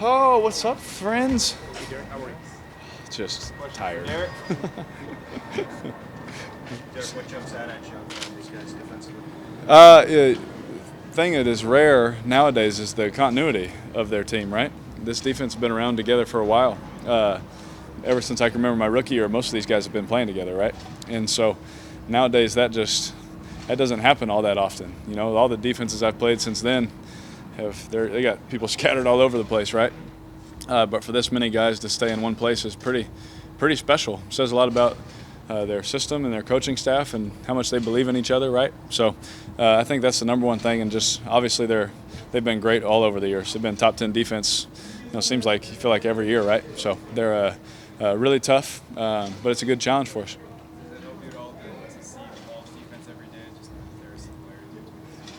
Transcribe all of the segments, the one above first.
Oh, what's up, friends? Hey Derek, how are you? Just tired. Derek, what jumps out at you on these guys defensively? Yeah, thing that is rare nowadays is the continuity of their team, right? This defense has been around together for a while. Ever since I can remember my rookie year, most of these guys have been playing together, right? And so nowadays that doesn't happen all that often. You know, all the defenses I've played since then they got people scattered all over the place, right? But for this many guys to stay in one place is pretty special. It says a lot about their system and their coaching staff and how much they believe in each other, right? So I think that's the number one thing, and just obviously they've been great all over the years. They've been top 10 defense. You know, seems like you feel like every year, right? So they're really tough, but it's a good challenge for us.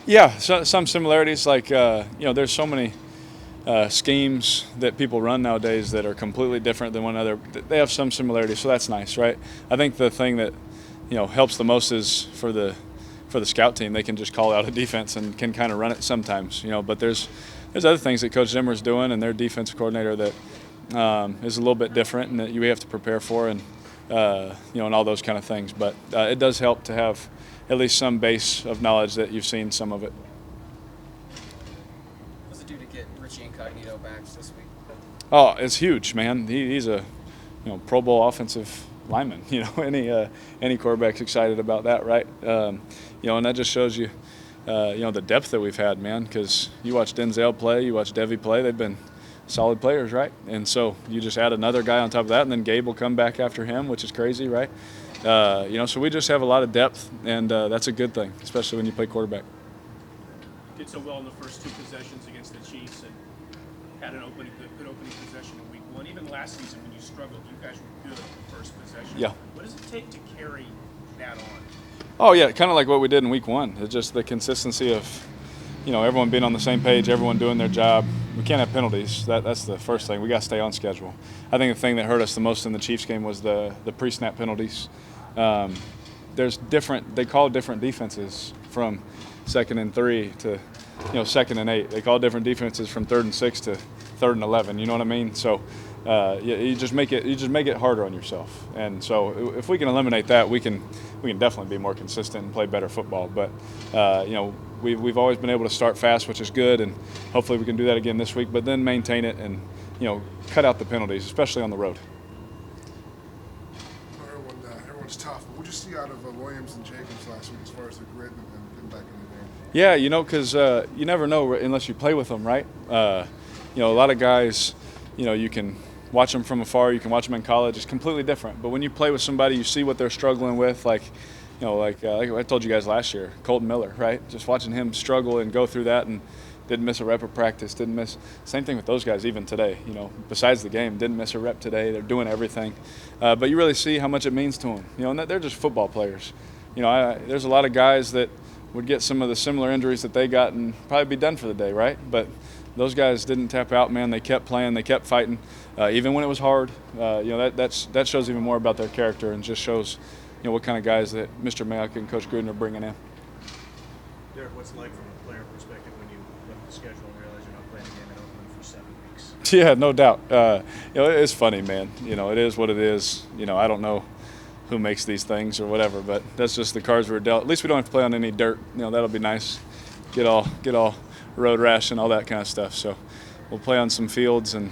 Yeah, some similarities. Like there's so many schemes that people run nowadays that are completely different than one another. They have some similarities, so that's nice, right? I think the thing that helps the most is for the scout team. They can just call out a defense and can kind of run it sometimes, But there's other things that Coach Zimmer's doing and their defensive coordinator that is a little bit different and that you have to prepare for, and and all those kind of things. But it does help to have at least some base of knowledge that you've seen some of it. What's it do to get Richie Incognito back this week? Oh, it's huge, man. He's a Pro Bowl offensive lineman. Any quarterback's excited about that, right? And that just shows you, the depth that we've had, man. Because you watch Denzel play, you watch Devy play. They've been solid players, right? And so you just add another guy on top of that, and then Gabe will come back after him, which is crazy, right? So we just have a lot of depth, and that's a good thing, especially when you play quarterback. Did so well in the first two possessions against the Chiefs and had good opening possession in week one. Even last season when you struggled, you guys were good the first possession. Yeah. What does it take to carry that on? Oh, yeah, kind of like what we did in week one. It's just the consistency of, everyone being on the same page, everyone doing their job. We can't have penalties. That's the first thing. We got to stay on schedule. I think the thing that hurt us the most in the Chiefs game was the pre-snap penalties. They call different defenses from 2nd and 3 to 2nd and 8. They call different defenses from 3rd and 6 to 3rd and 11. You know what I mean? So you just make it harder on yourself. And so if we can eliminate that, we can definitely be more consistent and play better football. But we've always been able to start fast, which is good, and hopefully we can do that again this week. But then maintain it and cut out the penalties, especially on the road. Everyone's tough. What did you see out of Williams and Jacobs last week as far as the grit and getting back in the game? Yeah, because you never know unless you play with them, right? A lot of guys, you can watch them from afar. You can watch them in college. It's completely different. But when you play with somebody, you see what they're struggling with. Like I told you guys last year, Colton Miller, right? Just watching him struggle and go through that and didn't miss a rep of practice, same thing with those guys even today, besides the game, didn't miss a rep today. They're doing everything. But you really see how much it means to them, and they're just football players. There's a lot of guys that would get some of the similar injuries that they got and probably be done for the day, right? But those guys didn't tap out, man. They kept playing, they kept fighting, even when it was hard. That shows even more about their character and just shows, what kind of guys that Mr. Mayock and Coach Gruden are bringing in. Derek, what's it like from a player perspective when you look at the schedule and realize you're not playing a game in Oakland for 7 weeks? Yeah, no doubt. It's funny, man. It is what it is. I don't know who makes these things or whatever, but that's just the cards we're dealt. At least we don't have to play on any dirt. That'll be nice. Get all road rash and all that kind of stuff. So we'll play on some fields and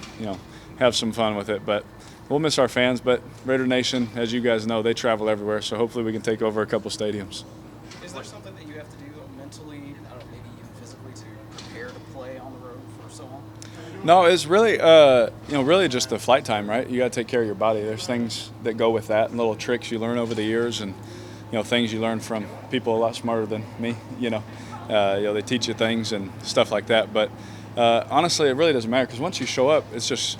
have some fun with it. But we'll miss our fans. But Raider Nation, as you guys know, they travel everywhere. So hopefully we can take over a couple stadiums. Is there something that you have to do mentally, maybe even physically, to prepare to play on the road for so long? No, it's really, really just the flight time, right? You got to take care of your body. There's things that go with that, and little tricks you learn over the years, and things you learn from people a lot smarter than me. They teach you things and stuff like that. But honestly, it really doesn't matter, because once you show up, it's just,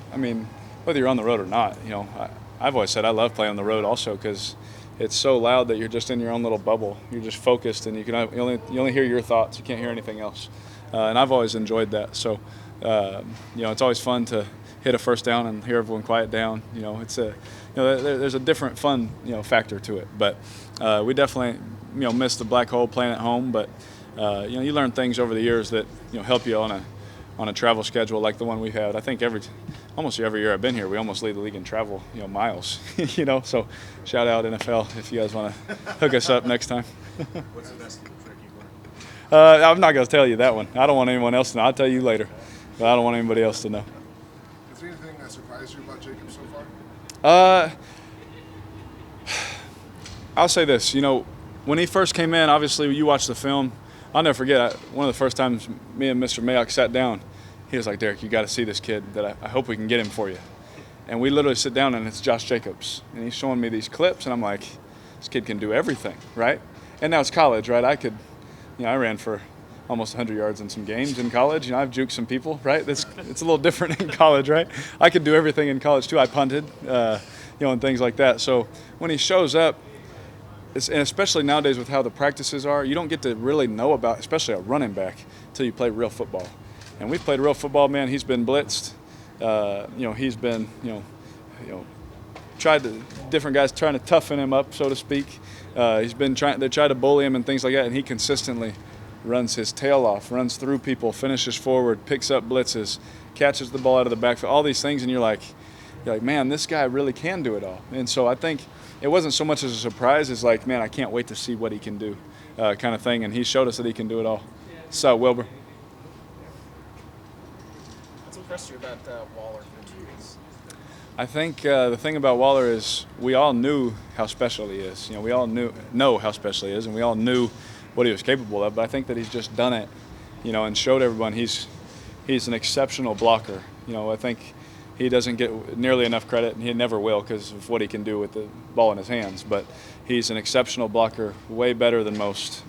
whether you're on the road or not. I've always said I love playing on the road also, because it's so loud that you're just in your own little bubble. You're just focused, and you only hear your thoughts. You can't hear anything else. And I've always enjoyed that. So, it's always fun to hit a first down and hear everyone quiet down. It's there's a different fun, factor to it. But we definitely, miss the black hole playing at home. But you learn things over the years that help you on on a travel schedule like the one we had. I think almost every year I've been here, we almost lead the league in travel, miles. So shout out NFL if you guys want to hook us up next time. What's the best trick you've learned? I'm not going to tell you that one. I don't want anyone else to know. I'll tell you later, but I don't want anybody else to know. Is there anything that surprised you about Jacob so far? I'll say this. When he first came in, obviously you watch the film. I'll never forget, one of the first times me and Mr. Mayock sat down, he was like, Derek, you got to see this kid that I hope we can get him for you. And we literally sit down, and it's Josh Jacobs. And he's showing me these clips, and I'm like, this kid can do everything, right? And now it's college, right? I ran for almost 100 yards in some games in college. I've juked some people, right? It's a little different in college, right? I could do everything in college, too. I punted, and things like that. So when he shows up, and especially nowadays with how the practices are, you don't get to really know about, especially a running back, until you play real football. And we've played real football, man. He's been blitzed. He's been, different guys trying to toughen him up, so to speak. They try to bully him and things like that, and he consistently runs his tail off, runs through people, finishes forward, picks up blitzes, catches the ball out of the backfield, all these things, and you're like, man, this guy really can do it all. And so I think it wasn't so much as a surprise as like, man, I can't wait to see what he can do, kind of thing. And he showed us that he can do it all. So, Wilbur. What's impressed you about Waller through 2 weeks? I think the thing about Waller is we all knew how special he is. We all know how special he is, and we all knew what he was capable of. But I think that he's just done it, and showed everyone he's an exceptional blocker. I think he doesn't get nearly enough credit, and he never will because of what he can do with the ball in his hands. But he's an exceptional blocker, way better than most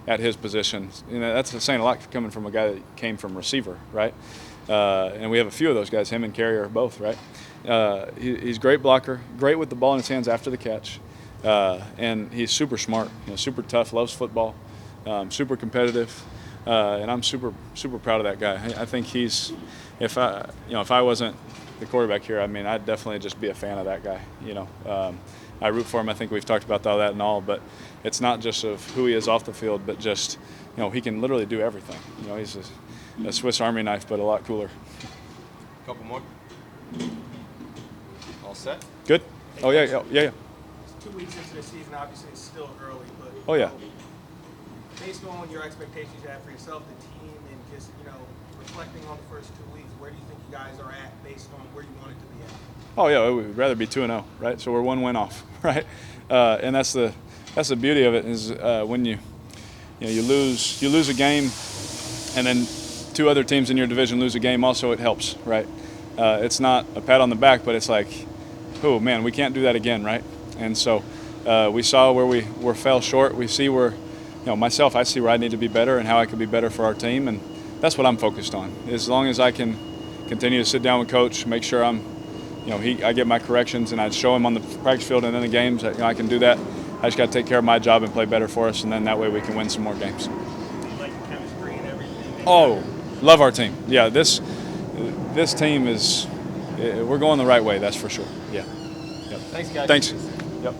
at his position. That's saying a lot coming from a guy that came from receiver, right? And we have a few of those guys. Him and Carr are both, right? He's a great blocker, great with the ball in his hands after the catch, and he's super smart, super tough, loves football, super competitive, and I'm super proud of that guy. I think if I wasn't the quarterback here, I'd definitely just be a fan of that guy. I root for him. I think we've talked about all that and all, but it's not just of who he is off the field, but just he can literally do everything. He's a Swiss Army knife, but a lot cooler. Couple more. All set? Good. Oh yeah. It's 2 weeks into the season, obviously it's still early, but Oh yeah. Based on your expectations you have for yourself, the team, and just reflecting on the first 2 weeks, where do you think you guys are at based on where you want it to be at? Oh yeah, we'd rather be 2-0, right? So we're 1 win off, right? And that's the beauty of it is when you lose a game, and then 2 other teams in your division lose a game. Also, it helps, right? It's not a pat on the back, but it's like, oh man, we can't do that again, right? And so we saw where we fell short. We see where, myself, I see where I need to be better and how I could be better for our team, and that's what I'm focused on. As long as I can continue to sit down with Coach, make sure I get my corrections, and I show him on the practice field and in the games that I can do that. I just got to take care of my job and play better for us, and then that way we can win some more games. Like the chemistry and everything. Oh, love our team. Yeah, this team we're going the right way, that's for sure. Yeah. Yep. Thanks, guys. Thanks. Yep.